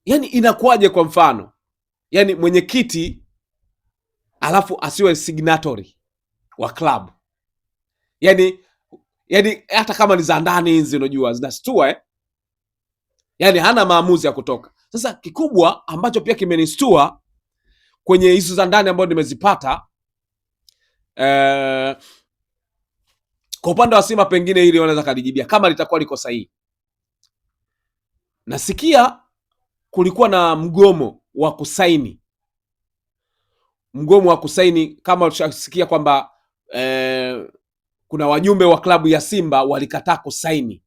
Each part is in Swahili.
Yani inakuwaje kwa mfano? Yani mwenyekiti alafu asiwe signatory wa club. Yani hata kama ni za ndani hizi unajua zinastua Yani hana maamuzi ya kutoka. Sasa kikubwa ambacho pia kimenistua kwenye hizo za ndani ambazo nimezipata kwa upande wa Simba pengine hili wanaweza kalijibia kama litakuwa liko sahihi. Nasikia kulikuwa na mgomo wa kusaini. Mgomo wa kusaini kama ushasikia kwamba kuna wajumbe wa klabu ya Simba walikataa kusaini.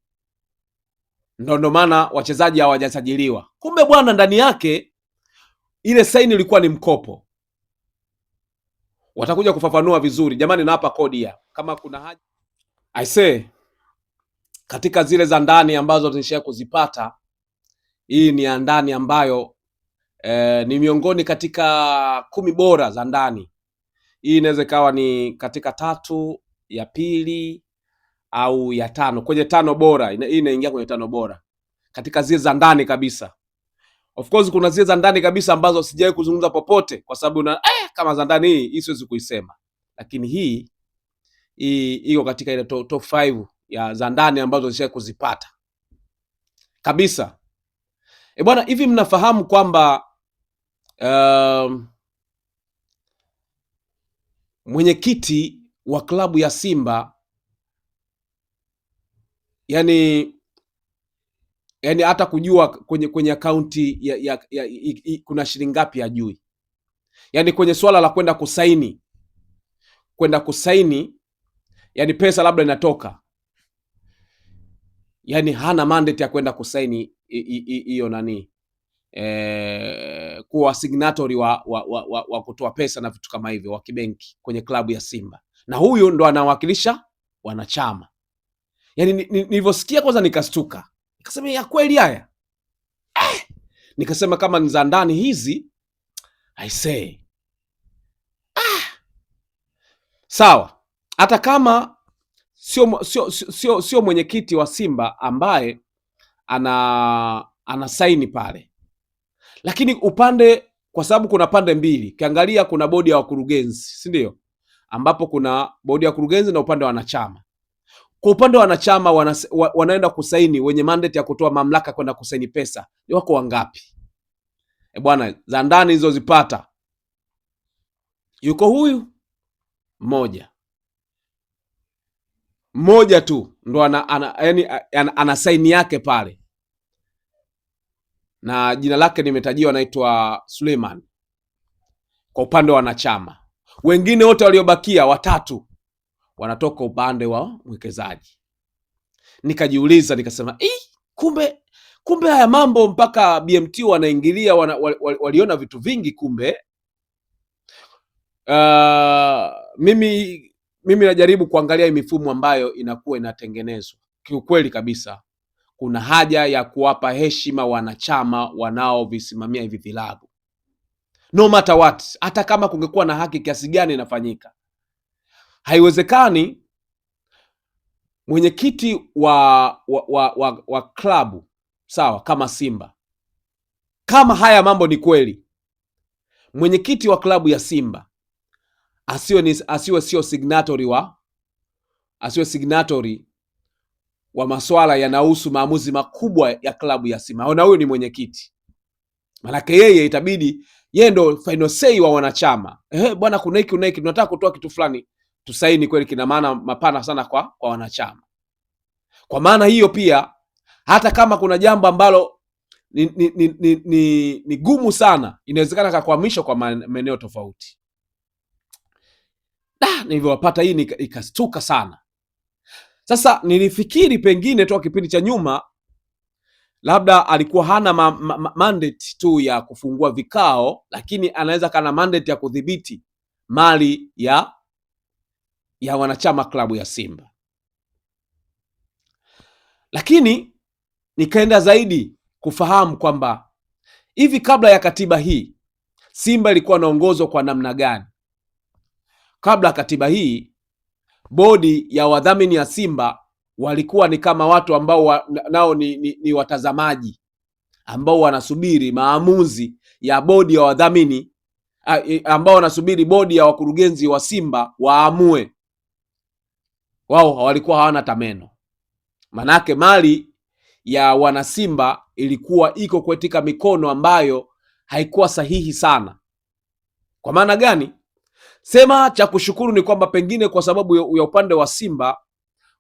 Ndio maana wachezaji hawajasajiliwa. Kumbe bwana, ndani yake ile saini ilikuwa ni mkopo. Watakuja kufafanua vizuri. Jamani, na hapa kodi ya kama kuna haja. I say katika zile za ndani ambazo tunisha kuzipata, hii ni ya ndani ambayo ni miongoni katika 10 bora za ndani. Hii inaweza ikawa ni katika 3 ya pili au ya 5 kwenye 5 bora. Hii inaingia kwenye 5 bora katika zile za ndani kabisa. Of course kuna zile za ndani kabisa ambazo sijawahi kuzungumza popote kwa sababu na kama za ndani hii siwezi kuisema, lakini hii iko katika ile top 5 ya za ndani ambazo nishawahi kuzipata kabisa. Bwana, hivi mnafahamu kwamba mwenyekiti wa klabu ya Simba yani hata kujua kwenye akaunti kuna shilingi ngapi hajui. Yani kwenye swala la kwenda kusaini yani pesa labda inatoka, yani hana mandate ya kwenda kusaini hiyo nani kuwa signatory wa kutoa pesa na vitu kama hivyo wa kibenki kwenye klabu ya Simba, na huyu ndo anawakilisha wanachama. Yani nilivyosikia kwanza nikastuka, nikasema ya kweli haya nikasema kama ni za ndani hizi I say sawa, hata kama sio mwenyekiti wa Simba ambaye ana saini pale, lakini upande, kwa sababu kuna pande mbili, ukiangalia kuna bodi ya wakurugenzi, si ndio? Ambapo kuna bodi ya wakurugenzi na upande wa wanachama. Kwa upande wa wanachama wanaenda kusaini, wenye mandate ya kutoa mamlaka kwenda kusaini pesa ni wako wangapi? Bwana, za ndani hizo zipata, yuko huyu mmoja tu ndo ana saini yake pale, na jina lake nimetajiwa, anaitwa Suleiman kwa upande wa wanachama. Wengine wote waliobakia 3 wanatoka upande wa mwekezaji. Nikajiuliza nikasema kumbe haya mambo mpaka BMT wanaingilia, waliona vitu vingi kumbe. Mimi najaribu kuangalia mifumo ambayo inakuwa inatengenezwa. Kiukweli kabisa kuna haja ya kuwapa heshima wanachama wanaovisimamia hivi vilabu, no matter what. Hata kama kungekuwa na haki kiasi gani inafanyika, haiwezekani mwenyekiti wa klabu sawa kama Simba, kama haya mambo ni kweli, mwenyekiti wa klabu ya Simba asiwe signatory wa masuala yanahusu maamuzi makubwa ya klabu ya Simba. Na huyo ni mwenyekiti, manake yeye itabidi yeye ndo final say wa wanachama. Bwana, kuna hiki tunataka kutoa kitu fulani, tusaini kweli. Kina maana mapana sana kwa wanachama. Kwa maana hiyo pia hata kama kuna jambo ambalo ni gumu sana, inawezekana kakwamishwa kwa maeneo tofauti. Nilivyowapata hii ikastuka sana. Sasa nilifikiri pengine toka kipindi cha nyuma labda alikuwa hana mandate tu ya kufungua vikao, lakini anaweza kana mandate ya kudhibiti mali ya wanachama klabu ya Simba. Lakini nikaenda zaidi kufahamu kwamba hivi kabla ya katiba hii Simba ilikuwa inaongozwa kwa namna gani? Kabla ya katiba hii, bodi ya wadhamini ya Simba walikuwa ni kama watu ambao nao ni watazamaji, ambao wanasubiri maamuzi ya bodi ya wadhamini, ambao wanasubiri bodi ya wakurugenzi wa Simba waamue. Wao walikuwa hawana tameno, manake mali ya wanasimba ilikuwa iko katika mikono ambayo haikuwa sahihi sana. Kwa maana gani? Sema cha kushukuru ni kwamba pengine kwa sababu ya upande wa Simba,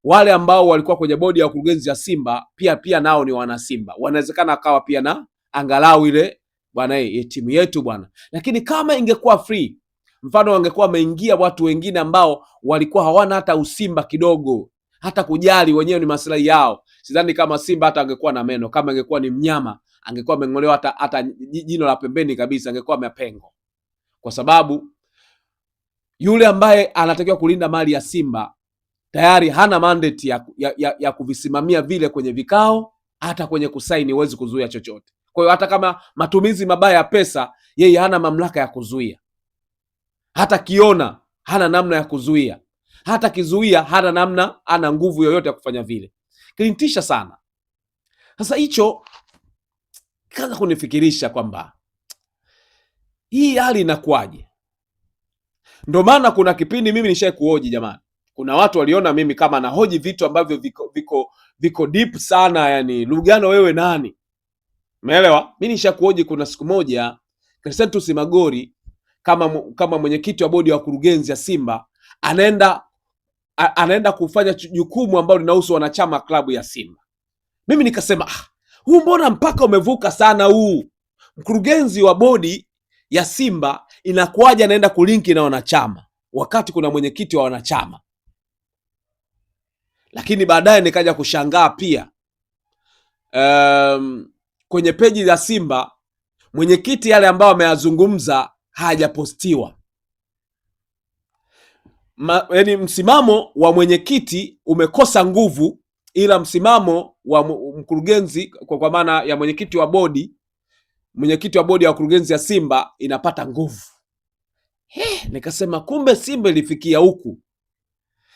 wale ambao walikuwa kwenye bodi ya wakurugenzi ya Simba pia nao ni wana Simba, wanawezekana akawa pia na angalau ile bwana, timu yetu bwana. Lakini kama ingekuwa free, mfano wangekuwa wameingia watu wengine ambao walikuwa hawana hata usimba kidogo, hata kujali wenyewe ni maslahi yao, sidhani kama Simba hata angekuwa na meno. Kama angekuwa ni mnyama, angekuwa ameng'olewa hata jino la pembeni kabisa, angekuwa mapengo, kwa sababu yule ambaye anatakiwa kulinda mali ya Simba tayari hana mandate ya kuvisimamia vile kwenye vikao, hata kwenye kusaini huwezi kuzuia chochote. Kwa hiyo hata kama matumizi mabaya ya pesa, yeye hana mamlaka ya kuzuia. Hata kiona hana namna ya kuzuia, hata kizuia hana namna, ana nguvu yoyote ya kufanya vile. Kilinitisha sana. Sasa hicho kaanza kunifikirisha kwamba hii hali inakuwaje? Ndio maana kuna kipindi mimi nishai kuhoji, jamani, kuna watu waliona mimi kama nahoji vitu ambavyo viko deep sana, yani Lugano wewe nani? Umeelewa? Mimi nishakuhoji. Kuna siku moja Crescentus Magori kama mwenyekiti wa bodi ya wakurugenzi ya Simba anaenda kufanya jukumu ambalo linahusu wanachama klabu ya Simba. Mimi nikasema huu mbona mpaka umevuka sana huu. Mkurugenzi wa bodi ya Simba inakuwaje anaenda kulinki na wanachama wakati kuna mwenyekiti wa wanachama? Lakini baadaye nikaja kushangaa pia, kwenye peji za Simba mwenyekiti yale ambayo ameyazungumza hajapostiwa. Yaani msimamo wa mwenyekiti umekosa nguvu, ila msimamo wa mkurugenzi, kwa maana ya mwenyekiti wa bodi ya wakurugenzi ya Simba inapata nguvu. Nikasema kumbe Simba ilifikia huku.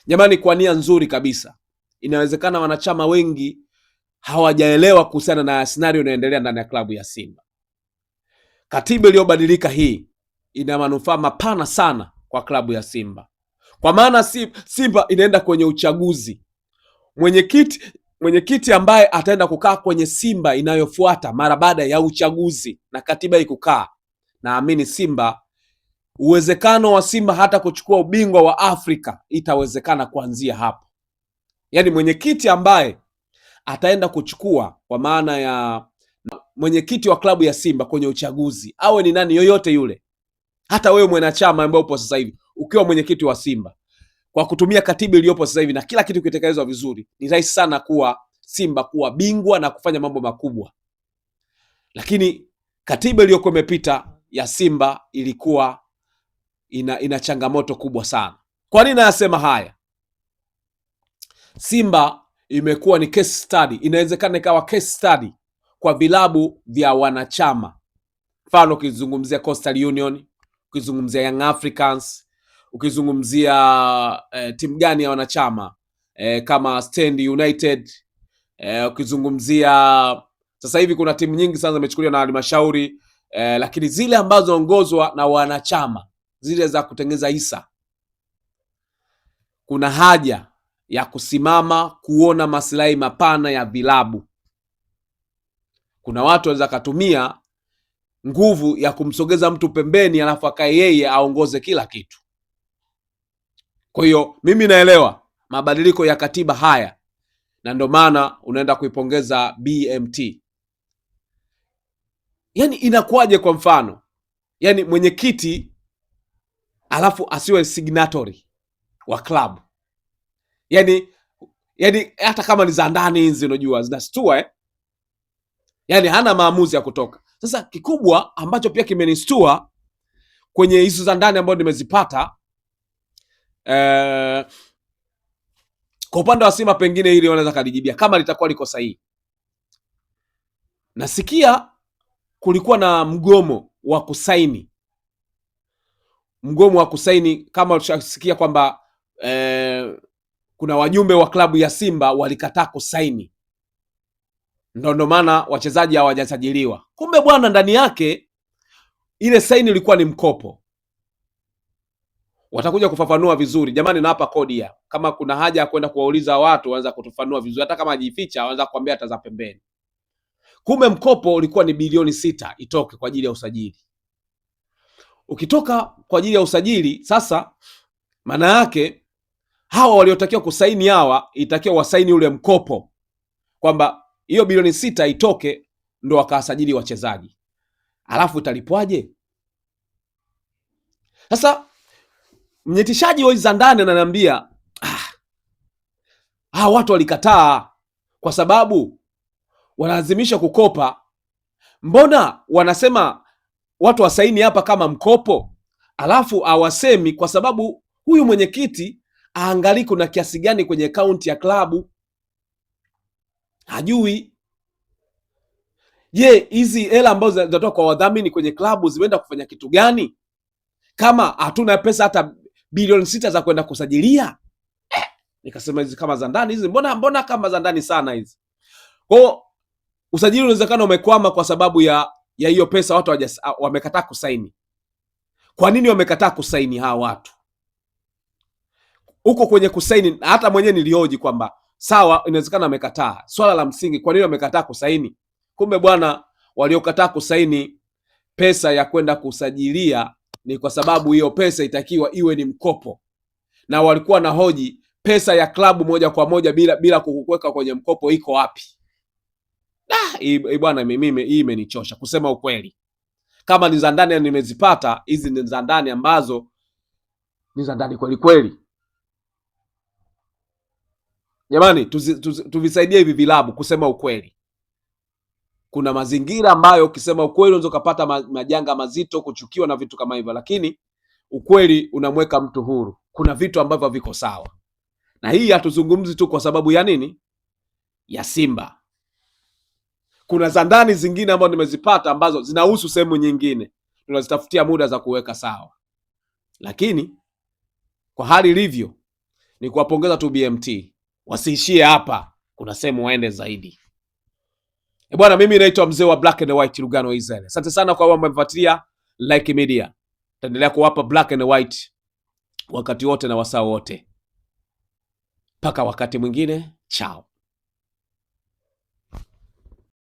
Jamani, kwa nia nzuri kabisa. Inawezekana wanachama wengi hawajaelewa kuhusiana na scenario inayoendelea ndani ya klabu ya Simba. Katiba iliyobadilika hii ina manufaa mapana sana kwa klabu ya Simba, kwa maana Simba inaenda kwenye uchaguzi. Mwenyekiti ambaye ataenda kukaa kwenye Simba inayofuata mara baada ya uchaguzi na katiba ikukaa, naamini Simba, uwezekano wa Simba hata kuchukua ubingwa wa Afrika itawezekana kuanzia hapo. Yaani mwenyekiti ambaye ataenda kuchukua, kwa maana ya mwenyekiti wa klabu ya Simba kwenye uchaguzi, awe ni nani yoyote yule, hata wewe mwanachama ambaye upo sasa hivi ukiwa mwenyekiti wa Simba, kwa kutumia katiba iliyopo sasa hivi na kila kitu kitekelezwa vizuri, ni rahisi sana kuwa Simba kuwa bingwa na kufanya mambo makubwa. Lakini katiba iliyokuwa imepita ya Simba ilikuwa ina changamoto kubwa sana. Kwa nini nasema haya? Simba imekuwa ni case study, inawezekana ikawa case study kwa vilabu vya wanachama. Mfano ukizungumzia Coastal Union, ukizungumzia Young Africans, ukizungumzia timu gani ya wanachama kama Stand United, ukizungumzia sasa hivi kuna timu nyingi sana zimechukuliwa na halmashauri, lakini zile ambazo zinaongozwa na wanachama, zile za kutengeneza hisa, kuna haja ya kusimama kuona maslahi mapana ya vilabu. Kuna watu wanaweza katumia nguvu ya kumsogeza mtu pembeni, alafu akae yeye aongoze kila kitu. Kwa hiyo mimi naelewa mabadiliko ya katiba haya, na ndio maana unaenda kuipongeza BMT. Yaani inakuwaje kwa mfano, yaani mwenyekiti alafu asiwe signatory wa club? Yaani hata kama ni za ndani hizi, unajua zinastua yaani hana maamuzi ya kutoka. Sasa kikubwa ambacho pia kimenistua kwenye hizo za ndani ambazo nimezipata, kwa upande wa Simba pengine hili wanaweza kalijibia kama litakuwa liko sahihi. Nasikia kulikuwa na mgomo wa kusaini, kama utasikia kwamba kuna wajumbe wa klabu ya Simba walikataa kusaini. Ndo maana wachezaji hawajasajiliwa. Kumbe bwana, ndani yake ile saini ilikuwa ni mkopo. Watakuja kufafanua vizuri. Jamani, nawapa kodi ya. Kama kuna haja ya kwenda kuwauliza watu, waanza kutufanua vizuri. Hata kama ajificha, waanza kuambia hata za pembeni. Kumbe mkopo ulikuwa ni bilioni 6 itoke kwa ajili ya usajili. Ukitoka kwa ajili ya usajili, sasa maana yake hawa waliotakiwa kusaini hawa itakiwa wasaini ule mkopo, kwamba hiyo bilioni 6 itoke ndo wakasajili wachezaji. Alafu italipwaje? Sasa mnyetishaji wa za ndani ananiambia watu walikataa kwa sababu wanalazimisha kukopa. Mbona wanasema watu wasaini hapa kama mkopo, alafu awasemi kwa sababu huyu mwenyekiti aangalii kuna kiasi gani kwenye akaunti ya klabu, hajui. Je, hizi hela ambazo zinatoka kwa wadhamini kwenye klabu zimeenda kufanya kitu gani kama hatuna pesa hata bilioni 6 za kwenda kusajilia? Nikasema hizi kama za ndani hizi, mbona kama za ndani sana hizi. Kwa usajili unawezekana umekwama kwa sababu ya hiyo pesa, watu wamekataa kusaini. Kwa nini wamekataa kusaini hawa watu? Huko kwenye kusaini, hata mwenyewe nilioji kwamba sawa, inawezekana wamekataa. Swala la msingi, kwa nini wamekataa kusaini? Kumbe bwana, waliokataa kusaini pesa ya kwenda kusajilia ni kwa sababu hiyo pesa itakiwa iwe ni mkopo, na walikuwa na hoji pesa ya klabu moja kwa moja bila kukuweka kwenye mkopo iko wapi? Bwana, mimi hii imenichosha kusema ukweli. Kama ni za ndani nimezipata, hizi ni za ndani ambazo ni za ndani kweli kweli. Jamani, tuvisaidie hivi vilabu kusema ukweli. Kuna mazingira ambayo ukisema ukweli unaweza kupata majanga mazito, kuchukiwa na vitu kama hivyo, lakini ukweli unamweka mtu huru. Kuna vitu ambavyo viko sawa, na hii hatuzungumzi tu kwa sababu ya nini, ya Simba. Kuna za ndani zingine ambazo nimezipata ambazo zinahusu sehemu nyingine, tunazitafutia muda za kuweka sawa, lakini kwa hali ilivyo ni kuwapongeza tu BMT, wasiishie hapa, kuna sehemu waende zaidi. Bwana, mimi naitwa mzee wa Black and White Lugano Israel. Asante sana kwa wao mmefuatilia Like Media. Taendelea kuwapa Black and White wakati wote na wasaa wote. Mpaka wakati mwingine, chao.